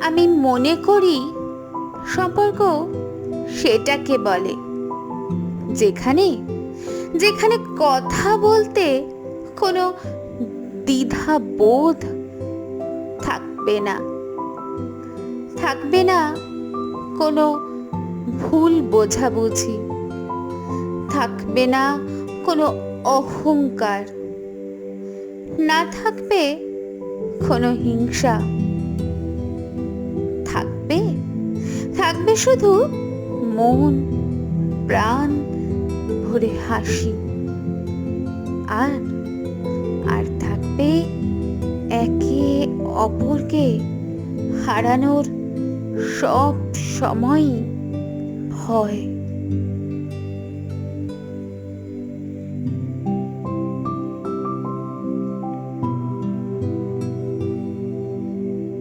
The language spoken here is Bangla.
আমি মনে করি সম্পর্ক সেটাকে বলে যেখানে যেখানে কথা বলতে কোনো দ্বিধা বোধ থাকবে না, থাকবে না কোনো ভুল বোঝাবুঝি, থাকবে না কোনো অহংকার, না থাকবে কোনো হিংসা, থাকবে থাকবে শুধু মন প্রাণ ভরে হাসি, আর আর থাকবে একে অপরকে হারানোর সব সময়ই ভয়।